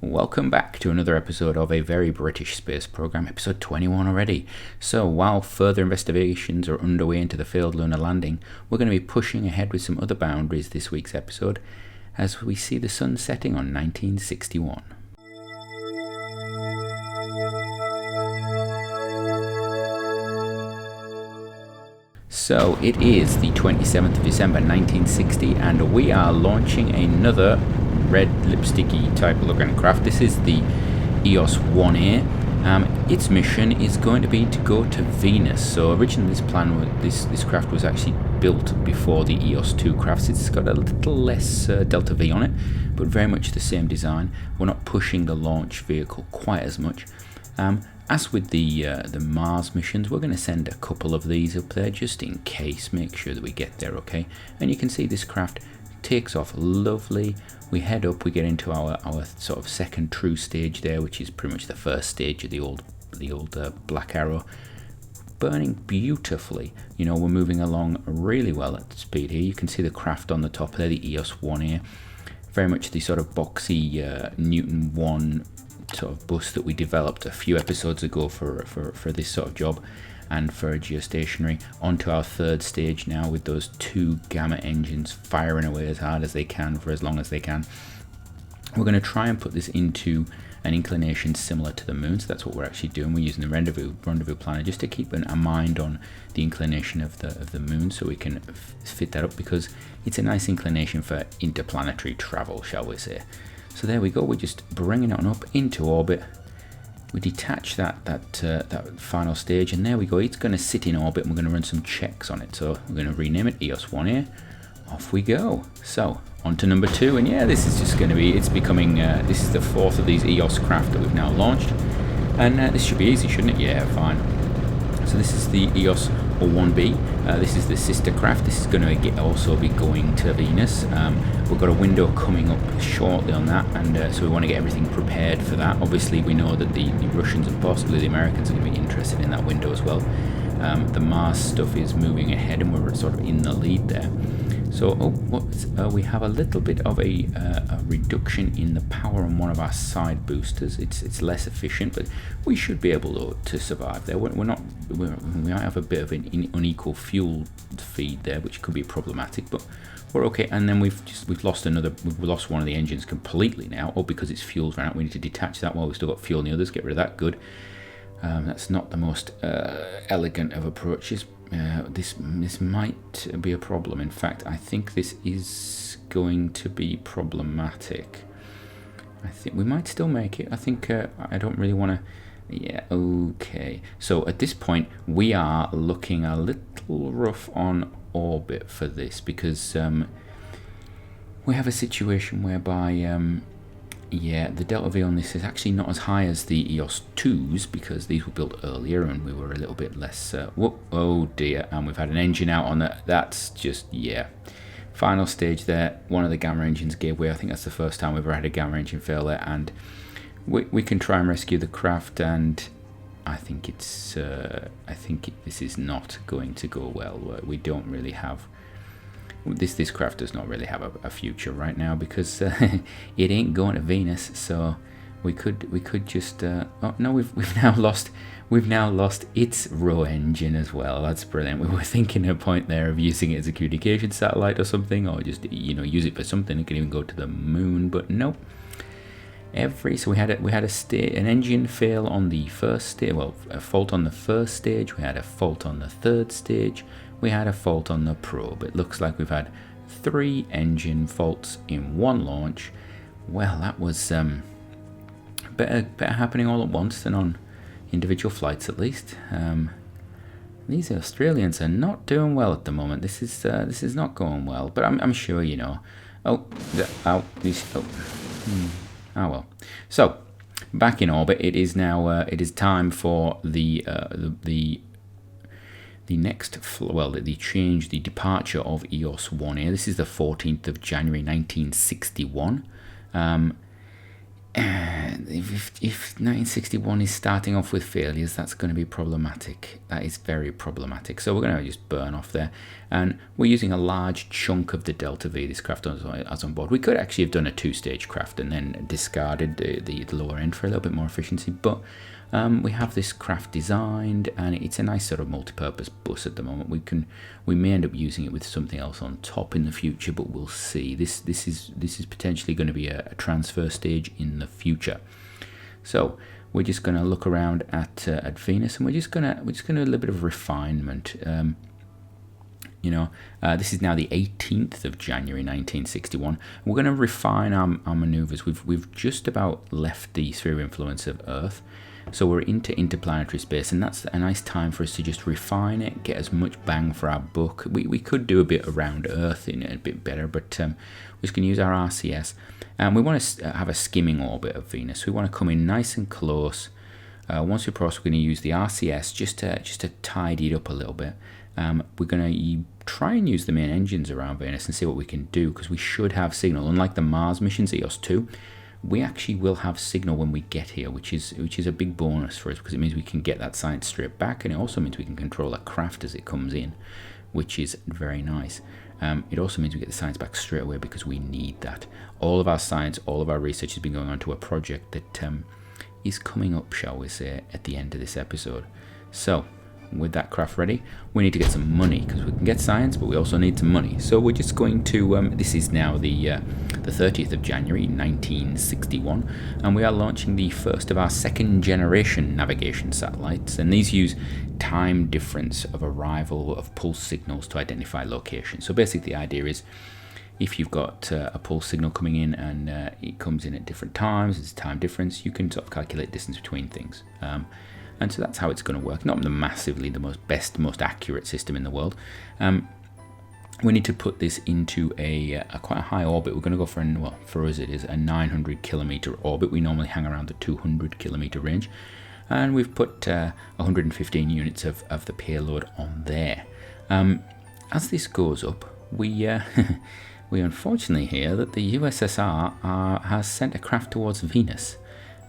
Welcome back to another episode of a very British space program, episode 21 already. So while further investigations are underway into the failed lunar landing, we're going to be pushing ahead with some other boundaries this week's episode as we see the sun setting on 1961. So it is the 27th of December 1960 and we are launching another red lipsticky type looking craft. This is the EOS 1A. Its mission is going to be to go to Venus. So originally this craft was actually built before the EOS 2 crafts. It's got a little less Delta V on it, but very much the same design. We're not pushing the launch vehicle quite as much. As with the Mars missions, we're going to send a couple of these up there just in case, make sure that we get there okay. And you can see this craft takes off lovely. We head up, we get into our sort of second true stage there, which is pretty much the first stage of the old Black Arrow. Burning beautifully. You know, we're moving along really well at speed here. You can see the craft on the top there, the EOS 1A. Very much the sort of boxy Newton 1 sort of bus that we developed a few episodes ago for this sort of job and for geostationary. Onto our third stage now with those two Gamma engines firing away as hard as they can for as long as they can. We're going to try and put this into an inclination similar to the moon, so that's what we're actually doing. We're using the rendezvous planner just to keep a mind on the inclination of the moon so we can fit that up, because it's a nice inclination for interplanetary travel, shall we say. So there we go, we're just bringing it on up into orbit. We detach that final stage, and there we go. It's going to sit in orbit and we're going to run some checks on it. So we're going to rename it EOS 1A. Off we go. So on to number 2, and yeah, this is just going to be, it's becoming, this is the fourth of these EOS craft that we've now launched. And this should be easy, shouldn't it? Yeah, fine. So this is the EOS 1B. This is the sister craft. This is going to also be going to Venus. We've got a window coming up shortly on that, and so we want to get everything prepared for that. Obviously, we know that the Russians and possibly the Americans are going to be interested in that window as well. The Mars stuff is moving ahead, and we're sort of in the lead there. So we have a little bit of a reduction in the power on one of our side boosters. It's less efficient, but we should be able to survive there. We might have a bit of an unequal fuel feed there, which could be problematic, but we're okay. And then we've lost one of the engines completely now, or because its fuel's run out. We need to detach that while we've still got fuel in the others. Get rid of that. Good. That's not the most elegant of approaches. This might be a problem. In fact, I think this is going to be problematic. I think we might still make it. I think I don't really want to. Yeah, okay. So at this point, we are looking a little rough on orbit for this, because we have a situation whereby yeah, the Delta V on this is actually not as high as the EOS 2s, because these were built earlier and we were a little bit less oh dear, and we've had an engine out on that. That's just, yeah, final stage there. One of the Gamma engines gave way. I think that's the first time we've ever had a Gamma engine fail there, and we can try and rescue the craft, and I think this is not going to go well. We don't really have this craft does not really have a future right now, because it ain't going to Venus. So we could just oh no, we've now lost its row engine as well. That's brilliant. We were thinking a point there of using it as a communication satellite or something, or just use it for something. It could even go to the moon, but nope. So we had an engine fail on the first stage. Well, a fault on the first stage. We had a fault on the third stage. We had a fault on the probe. It looks like we've had 3 engine faults in one launch. Well, that was better happening all at once than on individual flights, at least. These Australians are not doing well at the moment. This is not going well. But I'm sure you know. Oh well. So back in orbit. It is now. It is time for the departure of EOS 1A. This is the 14th of January 1961. if 1961 is starting off with failures, that's going to be problematic. That is very problematic. So we're going to just burn off there. And we're using a large chunk of the Delta V this craft as on board. We could actually have done a 2-stage craft and then discarded the lower end for a little bit more efficiency. But we have this craft designed, and it's a nice sort of multi-purpose bus at the moment. We may end up using it with something else on top in the future, but we'll see. This is potentially going to be a transfer stage in the future. So we're just going to look around at Venus, and we're just going to do a little bit of refinement. This is now the 18th of January 1961. We're going to refine our maneuvers. We've just about left the sphere of influence of Earth, so we're into interplanetary space, and that's a nice time for us to just refine it, get as much bang for our buck. We could do a bit around Earth in a bit better, but we're just going to use our RCS, and we want to have a skimming orbit of Venus. We want to come in nice and close. Once we cross, we're going to use the RCS just to tidy it up a little bit. We're going to try and use the main engines around Venus and see what we can do, because we should have signal. Unlike the Mars missions, EOS 2, we actually will have signal when we get here, which is a big bonus for us, because it means we can get that science straight back, and it also means we can control a craft as it comes in, which is very nice. It also means we get the science back straight away, because we need that. All of our science, all of our research has been going on to a project that is coming up, shall we say, at the end of this episode. So with that craft ready, we need to get some money, because we can get science, but we also need some money. So we're just going to this is now the 30th of January 1961, and we are launching the first of our second generation navigation satellites, and these use time difference of arrival of pulse signals to identify location. So basically the idea is, if you've got a pulse signal coming in and it comes in at different times, it's time difference, you can sort of calculate distance between things. And so that's how it's going to work. Not massively the most accurate system in the world. We need to put this into a quite a high orbit. We're going to go for, for us it is a 900 kilometer orbit. We normally hang around the 200 kilometer range. And we've put 115 units of the payload on there. As this goes up, we unfortunately hear that the USSR has sent a craft towards Venus,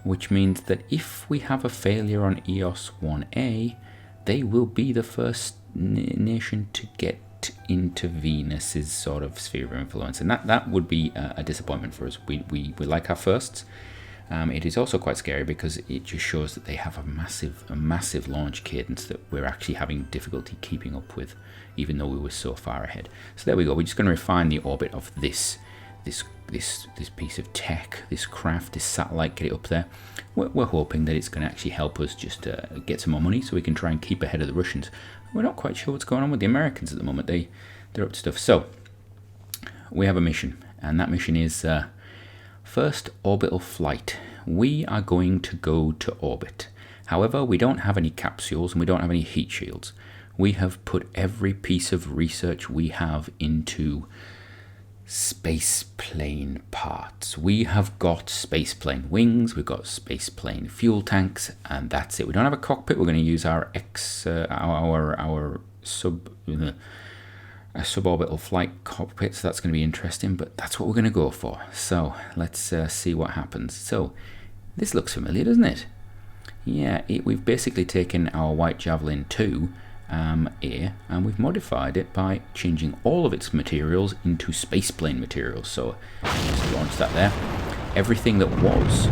which means that if we have a failure on EOS 1A, they will be the first nation to get into Venus's sort of sphere of influence, and that would be a disappointment for us. We like our firsts. It is also quite scary, because it just shows that they have a massive launch cadence that we're actually having difficulty keeping up with, even though we were so far ahead. So there we go. We're just going to refine the orbit of this piece of tech, this craft, this satellite, get it up there. We're hoping that it's going to actually help us just get some more money, so we can try and keep ahead of the Russians. We're not quite sure what's going on with the Americans at the moment. They're up to stuff. So we have a mission, and that mission is first orbital flight. We are going to go to orbit. However, we don't have any capsules and we don't have any heat shields. We have put every piece of research we have into spaceplane parts. We have got spaceplane wings, we've got spaceplane fuel tanks, and that's it. We don't have a cockpit. We're going to use our suborbital flight cockpit, so that's going to be interesting, but that's what we're going to go for. So let's see what happens. So this looks familiar, doesn't it? Yeah, we've basically taken our White Javelin 2 A, and we've modified it by changing all of its materials into spaceplane materials. So just launch that there. Everything that was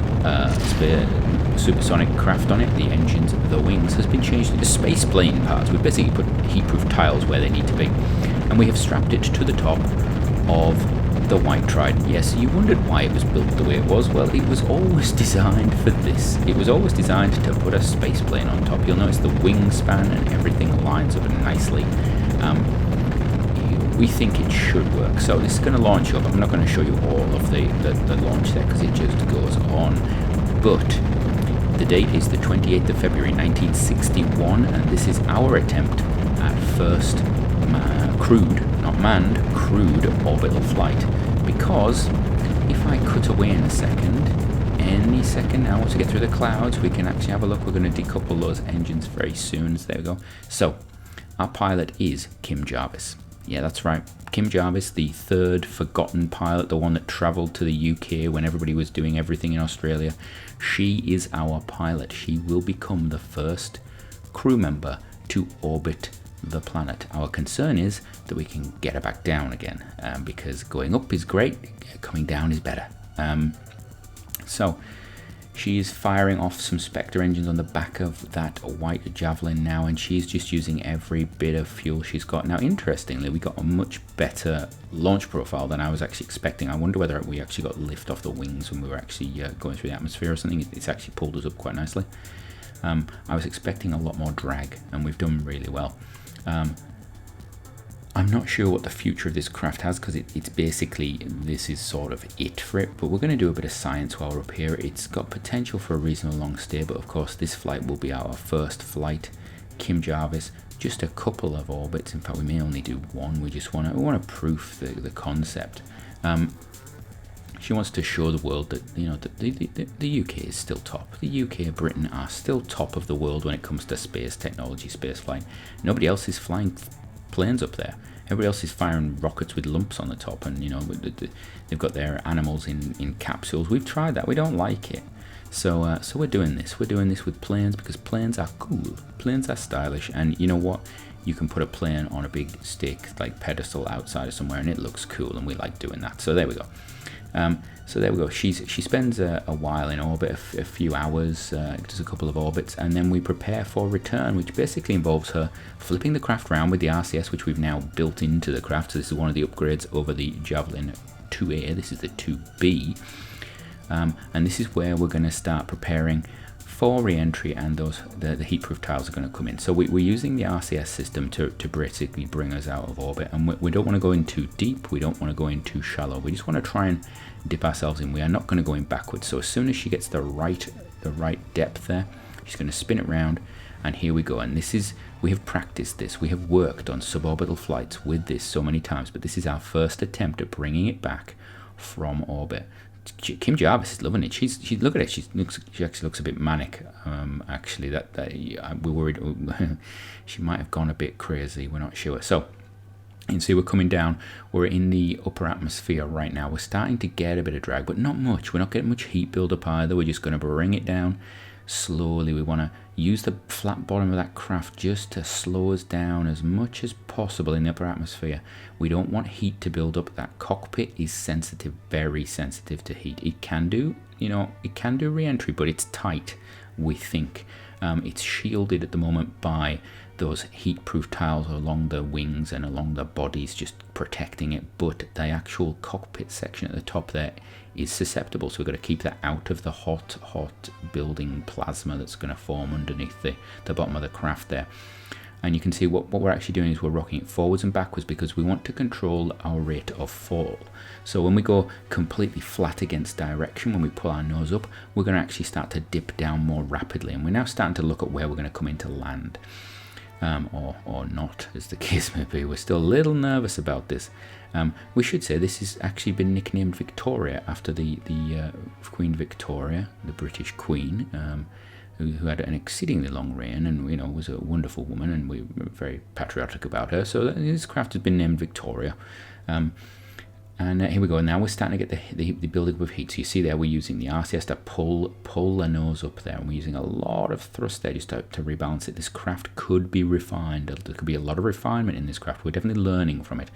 supersonic craft on it, the engines, the wings, has been changed into spaceplane parts. We've basically put heat-proof tiles where they need to be, and we have strapped it to the top of the White Trident. Yes, you wondered why it was built the way it was. Well, it was always designed for this. It was always designed to put a spaceplane on top. You'll notice the wingspan and everything lines up nicely. We think it should work. So this is going to launch up. I'm not going to show you all of the launch there, because it just goes on. But the date is the 28th of February 1961, and this is our attempt at first crewed, not manned, crewed orbital flight. Because if I cut away in a second, any second now, once we get through the clouds, we can actually have a look. We're going to decouple those engines very soon. So there we go. So our pilot is Kim Jarvis. Yeah, that's right. Kim Jarvis, the third forgotten pilot, the one that travelled to the UK when everybody was doing everything in Australia. She is our pilot. She will become the first crew member to orbit the planet. Our concern is that we can get her back down again, because going up is great, coming down is better. So she's firing off some Spectre engines on the back of that white Javelin now, and she's just using every bit of fuel she's got. Now, interestingly, we got a much better launch profile than I was actually expecting. I wonder whether we actually got lift off the wings when we were actually going through the atmosphere or something. It's actually pulled us up quite nicely. I was expecting a lot more drag, and we've done really well. I'm not sure what the future of this craft has, because it's basically, this is sort of it for it, but we're going to do a bit of science while we're up here. It's got potential for a reasonable long stay, but of course this flight will be our first flight. Kim Jarvis, just a couple of orbits. In fact, we may only do one. We want to proof the concept. She wants to show the world that, you know, that the UK is still top. The UK and Britain are still top of the world when it comes to space technology, space flight. Nobody else is flying planes up there. Everybody else is firing rockets with lumps on the top, and you know, they've got their animals in capsules. We've tried that. We don't like it. So we're doing this. We're doing this with planes because planes are cool. Planes are stylish, and you know what? You can put a plane on a big stick, like pedestal outside of somewhere, and it looks cool, and we like doing that. So there we go. She spends a while in orbit, a few hours, does a couple of orbits, and then we prepare for return, which basically involves her flipping the craft around with the RCS, which we've now built into the craft. So this is one of the upgrades over the Javelin 2A. This is the 2B, and this is where we're going to start preparing for re-entry, and the heat-proof tiles are going to come in. So we're using the RCS system to basically bring us out of orbit, and we don't want to go in too deep, we don't want to go in too shallow, we just want to try and dip ourselves in. We are not going to go in backwards. So as soon as she gets the right depth there, she's going to spin it round, and here we go. And we have practiced this, we have worked on suborbital flights with this so many times, but this is our first attempt at bringing it back from orbit. Kim Jarvis is loving it. She's look at it. She actually looks a bit manic. Actually, we're worried she might have gone a bit crazy. We're not sure. So you can see we're coming down. We're in the upper atmosphere right now. We're starting to get a bit of drag, but not much. We're not getting much heat build-up either. We're just going to bring it down slowly. We want to use the flat bottom of that craft just to slow us down as much as possible in the upper atmosphere. We don't want heat to build up. That cockpit is sensitive, very sensitive to heat. It can do, re-entry, but it's tight, we think. It's shielded at the moment by those heat-proof tiles along the wings and along the bodies, just protecting it, but the actual cockpit section at the top there is susceptible, so we've got to keep that out of the hot building plasma that's going to form underneath the bottom of the craft there. And you can see what we're actually doing is we're rocking it forwards and backwards because we want to control our rate of fall. So when we go completely flat against direction, when we pull our nose up, we're going to actually start to dip down more rapidly, and we're now starting to look at where we're going to come into land. Or not, as the case may be. We're still a little nervous about this. We should say this has actually been nicknamed Victoria after the Queen Victoria, the British Queen, who had an exceedingly long reign, and was a wonderful woman, and we were very patriotic about her. So this craft has been named Victoria. And here we go. Now we're starting to get the building of heat. So you see there, we're using the RCS to pull the nose up there, and we're using a lot of thrust there just to rebalance it. This craft could be refined. There could be a lot of refinement in this craft. We're definitely learning from it.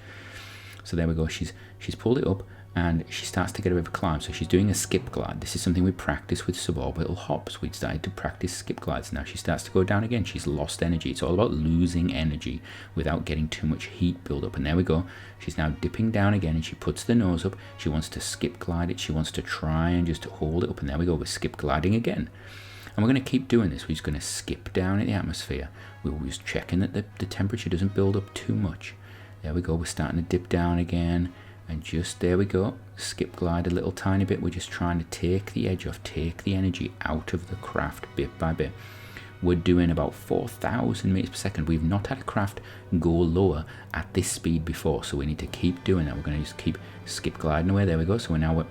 So there we go. She's pulled it up, and she starts to get a bit of a climb. So she's doing a skip glide. This is something we practice with suborbital hops. We started to practice skip glides. Now she starts to go down again. She's lost energy. It's all about losing energy without getting too much heat build up. And there we go. She's now dipping down again, and she puts the nose up. She wants to skip glide it. She wants to try and just hold it up. And there we go. We're skip gliding again. And we're going to keep doing this. We're just going to skip down in the atmosphere. We're just checking that the temperature doesn't build up too much. There we go. We're starting to dip down again. And just there we go, skip glide a little tiny bit. We're just trying to take the edge off, take the energy out of the craft bit by bit. We're doing about 4,000 meters per second. We've not had a craft go lower at this speed before, so we need to keep doing that. We're going to just keep skip gliding away. There we go. So we're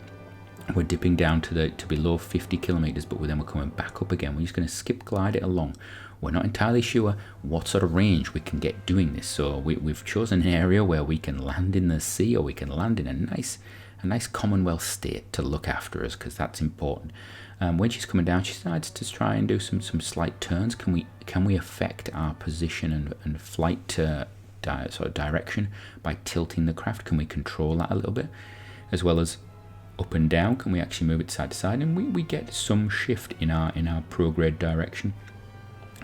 We're dipping down to below 50 kilometers, but then we're coming back up again. We're just going to skip glide it along. We're not entirely sure what sort of range we can get doing this, so we've chosen an area where we can land in the sea, or we can land in a nice Commonwealth state to look after us, because that's important. When she's coming down, she decides to try and do some slight turns. Can we affect our position and flight sort of direction by tilting the craft? Can we control that a little bit, as well as up and down? Can we actually move it side to side? And we get some shift in our prograde direction.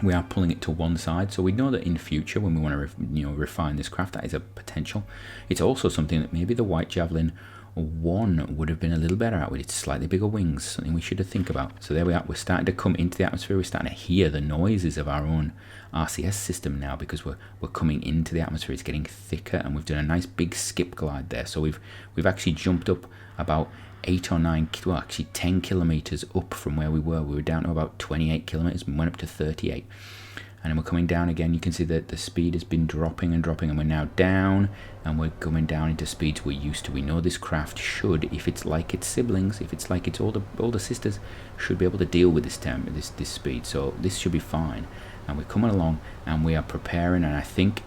We are pulling it to one side, so we know that in future, when we want to refine this craft, that is a potential. It's also something that maybe the White Javelin 1 would have been a little better at with its slightly bigger wings, something we should have think about. So there we are. We're starting to come into the atmosphere. We're starting to hear the noises of our own RCS system now, because we're coming into the atmosphere. It's getting thicker, and we've done a nice big skip glide there. So we've actually jumped up about 8 or 9, well, actually 10 kilometers up from where we were. We were down to about 28 kilometers and went up to 38. And then we're coming down again. You can see that the speed has been dropping and dropping, and we're now down, and we're coming down into speeds we're used to. We know this craft should, if it's like its siblings, if it's like its older sisters, should be able to deal with this speed. So this should be fine. And we're coming along, and we are preparing, and I think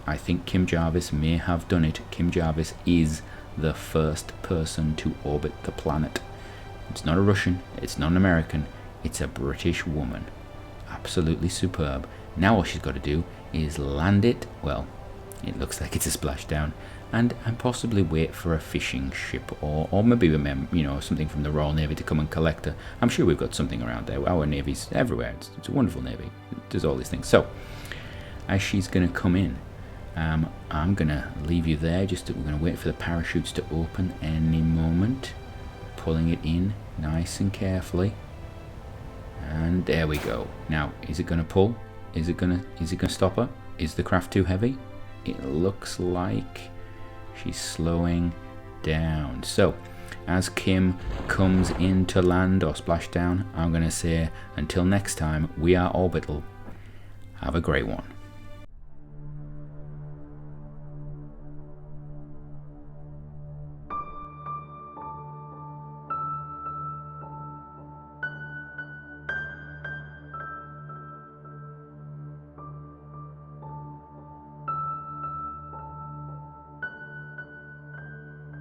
Kim Jarvis may have done it. Kim Jarvis is the first person to orbit the planet. It's not a Russian, it's not an American, it's a British woman. Absolutely superb. Now all she's got to do is land it, well, it looks like it's a splashdown, and possibly wait for a fishing ship, or maybe something from the Royal Navy to come and collect her. I'm sure we've got something around there. Our Navy's everywhere. It's a wonderful Navy. It does all these things. So as she's going to come in, I'm going to leave you there. We're going to wait for the parachutes to open any moment. Pulling it in nice and carefully. And there we go. Now, is it going to pull? Is it going to stop her? Is the craft too heavy? It looks like she's slowing down. So, as Kim comes in to land or splash down, I'm going to say, until next time, we are Orbital. Have a great one.